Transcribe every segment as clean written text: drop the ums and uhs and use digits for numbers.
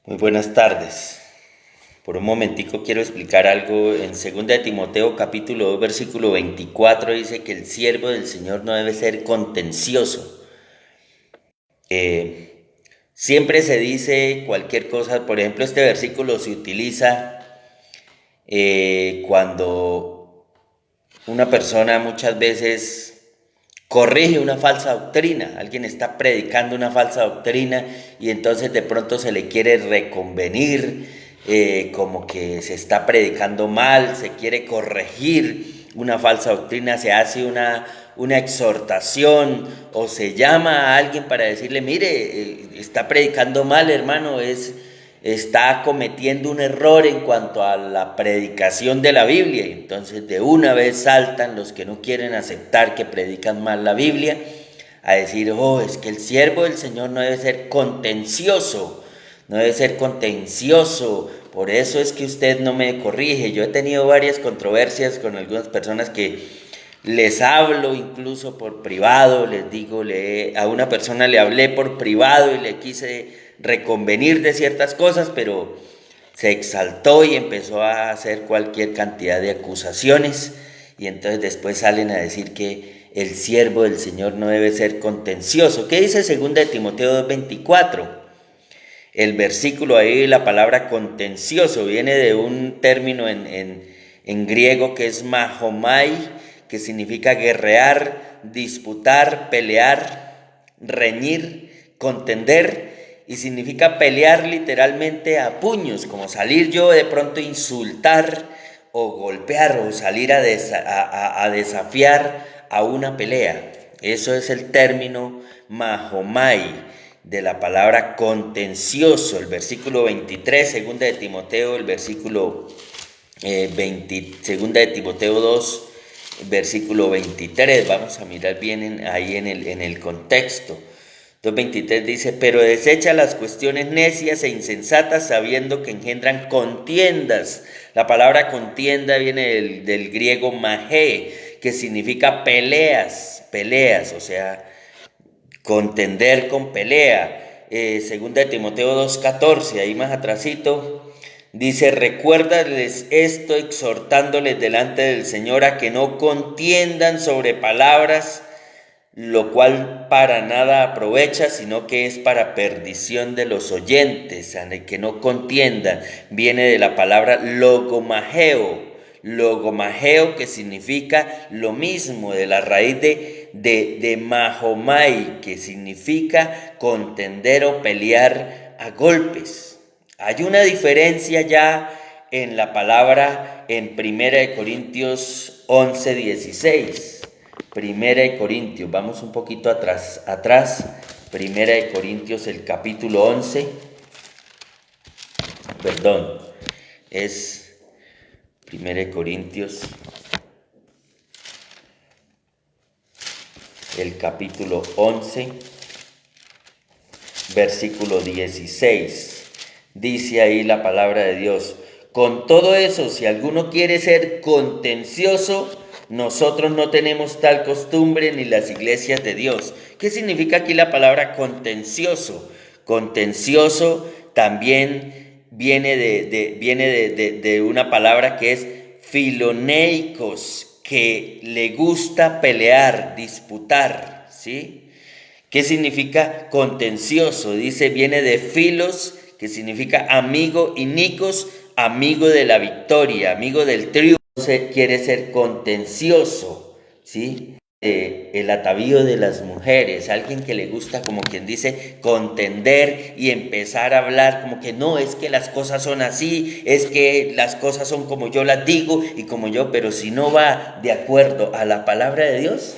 Muy buenas tardes. Por un momentico quiero explicar algo. En 2 de Timoteo capítulo 2 versículo 24 dice que el siervo del Señor no debe ser contencioso. Siempre se dice cualquier cosa. Por ejemplo, este versículo se utiliza cuando una persona muchas veces corrige una falsa doctrina. Alguien está predicando una falsa doctrina y entonces de pronto se le quiere reconvenir, como que se está predicando mal, se quiere corregir una falsa doctrina, se hace una exhortación o se llama a alguien para decirle, mire, está predicando mal, hermano, está cometiendo un error en cuanto a la predicación de la Biblia. Y entonces de una vez saltan los que no quieren aceptar que predican mal la Biblia a decir, oh, es que el siervo del Señor no debe ser contencioso, no debe ser contencioso, por eso es que usted no me corrige. Yo he tenido varias controversias con algunas personas que les hablo incluso por privado, les digo, a una persona le hablé por privado y le quise reconvenir de ciertas cosas, pero se exaltó y empezó a hacer cualquier cantidad de acusaciones y entonces después salen a decir que el siervo del Señor no debe ser contencioso. ¿Qué dice 2 de Timoteo 2:24? El versículo ahí, la palabra contencioso, viene de un término en griego que es mahomai, que significa guerrear, disputar, pelear, reñir, contender, y significa pelear literalmente a puños, como salir yo de pronto a insultar o golpear o salir a desafiar a una pelea. Eso es el término mahomai, de la palabra contencioso. El versículo 23, segunda de Timoteo, el versículo segunda de Timoteo 2, versículo 23, vamos a mirar bien ahí en el contexto. 2:23 dice, pero desecha las cuestiones necias e insensatas, sabiendo que engendran contiendas. La palabra contienda viene del griego magé, que significa peleas, o sea, contender con pelea. Segunda de Timoteo 2:14, ahí más atrasito, dice, recuérdales esto, exhortándoles delante del Señor a que no contiendan sobre palabras, lo cual para nada aprovecha, sino que es para perdición de los oyentes. Que no contiendan viene de la palabra logomageo, que significa lo mismo, de la raíz de mahomai, que significa contender o pelear a golpes. Hay una diferencia ya en la palabra en 1 Corintios 11:16. Primera de Corintios, vamos un poquito atrás. Primera de Corintios, el capítulo 11, perdón, es Primera de Corintios, el capítulo 11, versículo 16. Dice ahí la palabra de Dios, con todo eso, si alguno quiere ser contencioso, nosotros no tenemos tal costumbre ni las iglesias de Dios. ¿Qué significa aquí la palabra contencioso? Contencioso también viene de una palabra que es filoneikos, que le gusta pelear, disputar, ¿sí? ¿Qué significa contencioso? Dice, viene de filos, que significa amigo, y nikos, amigo de la victoria, amigo del triunfo. Quiere ser contencioso, ¿sí? El atavío de las mujeres, alguien que le gusta, como quien dice, contender y empezar a hablar como que no, es que las cosas son así, es que las cosas son como yo las digo y como yo, pero si no va de acuerdo a la palabra de Dios,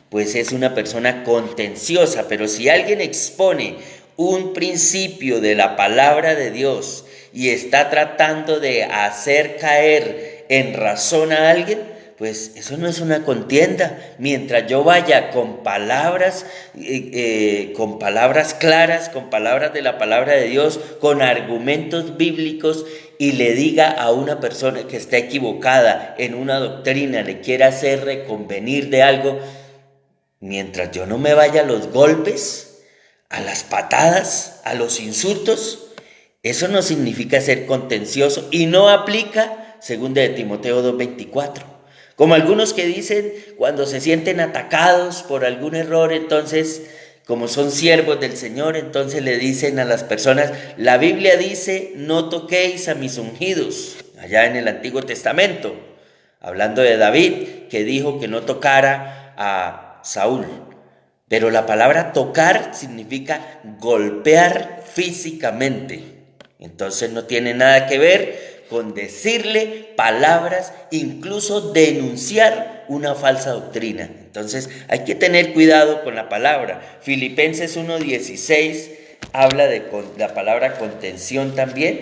pues es una persona contenciosa. Pero si alguien expone un principio de la palabra de Dios y está tratando de hacer caer en razón a alguien, pues eso no es una contienda. Mientras yo vaya con palabras claras, con palabras de la palabra de Dios, con argumentos bíblicos, y le diga a una persona que está equivocada en una doctrina, le quiera hacer reconvenir de algo, mientras yo no me vaya a los golpes, a las patadas, a los insultos, Eso no significa ser contencioso y no aplica 2 de Timoteo 2:24. Como algunos que dicen cuando se sienten atacados por algún error, entonces como son siervos del Señor, entonces le dicen a las personas, la Biblia dice, no toquéis a mis ungidos, allá en el Antiguo Testamento, hablando de David, que dijo que no tocara a Saúl. Pero la palabra tocar significa golpear físicamente. Entonces no tiene nada que ver con decirle palabras, incluso denunciar una falsa doctrina. Entonces hay que tener cuidado con la palabra. Filipenses 1:16 habla de la palabra contención también.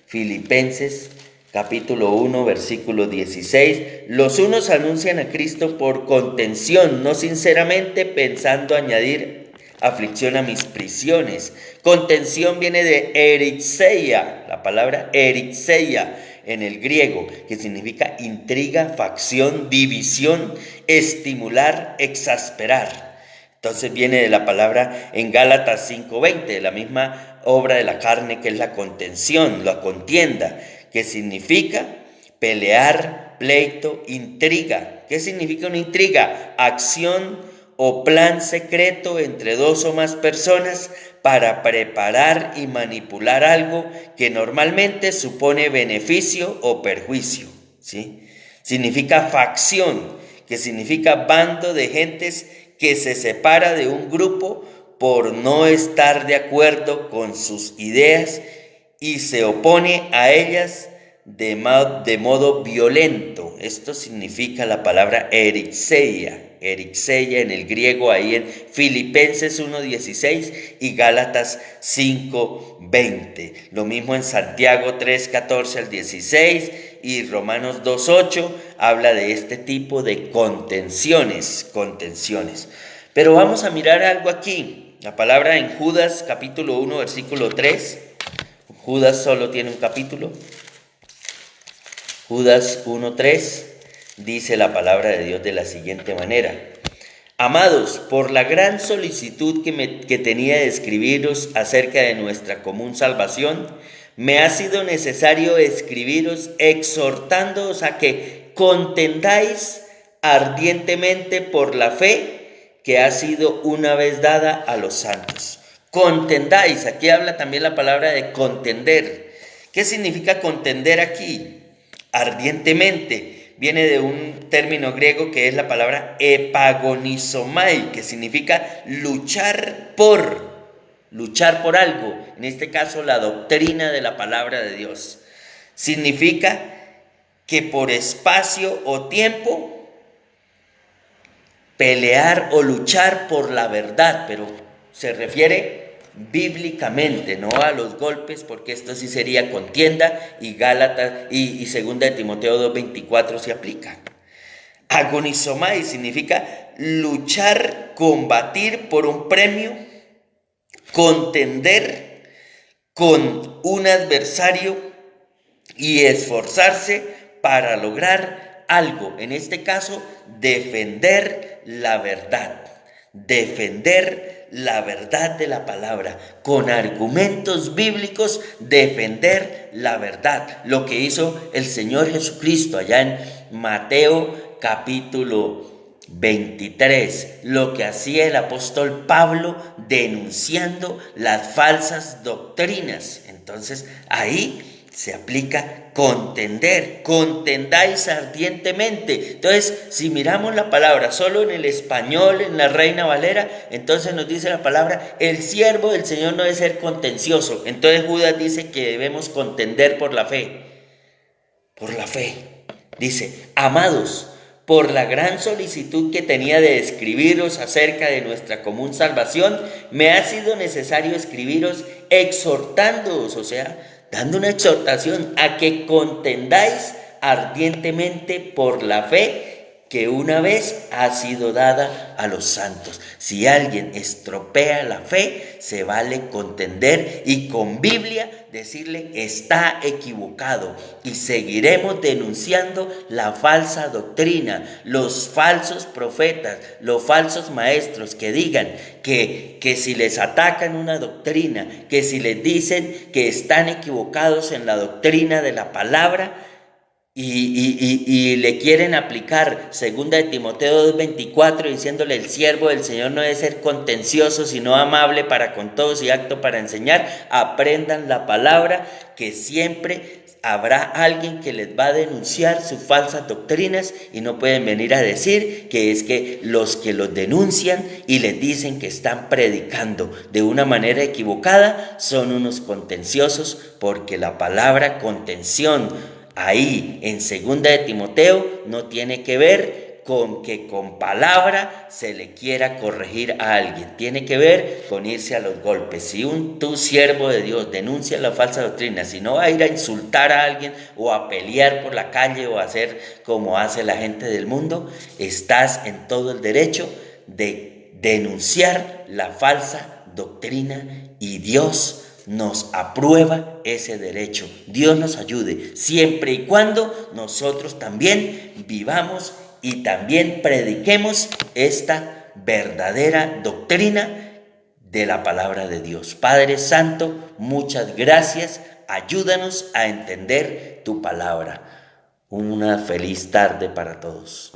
Filipenses capítulo 1, versículo 16. Los unos anuncian a Cristo por contención, no sinceramente, pensando añadir aflicción a mis prisiones. Contención viene de erizeia, la palabra erizeia en el griego, que significa intriga, facción, división, estimular, exasperar. Entonces viene de la palabra en Gálatas 5:20, de la misma obra de la carne que es la contención, la contienda, que significa pelear, pleito, intriga. ¿Qué significa una intriga? Acción o plan secreto entre dos o más personas para preparar y manipular algo que normalmente supone beneficio o perjuicio, ¿sí? Significa facción, que significa bando de gentes que se separa de un grupo por no estar de acuerdo con sus ideas y se opone a ellas de modo violento. Esto significa la palabra erizeia en el griego, ahí en Filipenses 1:16 y Gálatas 5:20. Lo mismo en Santiago 3:14 al 16 y Romanos 2:8 habla de este tipo de contenciones. Pero vamos a mirar algo aquí. La palabra en Judas capítulo 1 versículo 3. Judas solo tiene un capítulo. Judas 1:3 dice la palabra de Dios de la siguiente manera: Amados, por la gran solicitud que tenía de escribiros acerca de nuestra común salvación, me ha sido necesario escribiros exhortándoos a que contendáis ardientemente por la fe que ha sido una vez dada a los santos. Contendáis, aquí habla también la palabra de contender. ¿Qué significa contender aquí? Ardientemente viene de un término griego que es la palabra epagonizomai, que significa luchar por algo, en este caso la doctrina de la palabra de Dios. Significa que por espacio o tiempo pelear o luchar por la verdad, pero se refiere bíblicamente, no a los golpes, porque esto sí sería contienda, y Gálatas y 2 de Timoteo 2:24 se aplica. Agonizomai significa luchar, combatir por un premio, contender con un adversario y esforzarse para lograr algo, en este caso defender la verdad de la palabra, con argumentos bíblicos, defender la verdad. Lo que hizo el Señor Jesucristo allá en Mateo capítulo 23, lo que hacía el apóstol Pablo denunciando las falsas doctrinas. Entonces ahí se aplica contender, contendáis ardientemente. Entonces, si miramos la palabra solo en el español, en la Reina Valera, entonces nos dice la palabra, el siervo del Señor no debe ser contencioso. Entonces Judas dice que debemos contender por la fe. Dice, amados, por la gran solicitud que tenía de escribiros acerca de nuestra común salvación, me ha sido necesario escribiros exhortándoos, o sea, dando una exhortación a que contendáis ardientemente por la fe que una vez ha sido dada a los santos. Si alguien estropea la fe, se vale contender y con Biblia decirle está equivocado, y seguiremos denunciando la falsa doctrina, los falsos profetas, los falsos maestros que digan que si les atacan una doctrina, que si les dicen que están equivocados en la doctrina de la palabra, y le quieren aplicar 2 de Timoteo 2:24, diciéndole el siervo del Señor no debe ser contencioso, sino amable para con todos y apto para enseñar. Aprendan la palabra, que siempre habrá alguien que les va a denunciar sus falsas doctrinas, y no pueden venir a decir que es que los denuncian y les dicen que están predicando de una manera equivocada son unos contenciosos, porque la palabra contención ahí en 2 de Timoteo no tiene que ver con que con palabra se le quiera corregir a alguien, tiene que ver con irse a los golpes. Si tu siervo de Dios denuncia la falsa doctrina, si no va a ir a insultar a alguien o a pelear por la calle o a hacer como hace la gente del mundo, estás en todo el derecho de denunciar la falsa doctrina, y Dios nos aprueba ese derecho. Dios nos ayude, siempre y cuando nosotros también vivamos y también prediquemos esta verdadera doctrina de la palabra de Dios. Padre Santo, muchas gracias. Ayúdanos a entender tu palabra. Una feliz tarde para todos.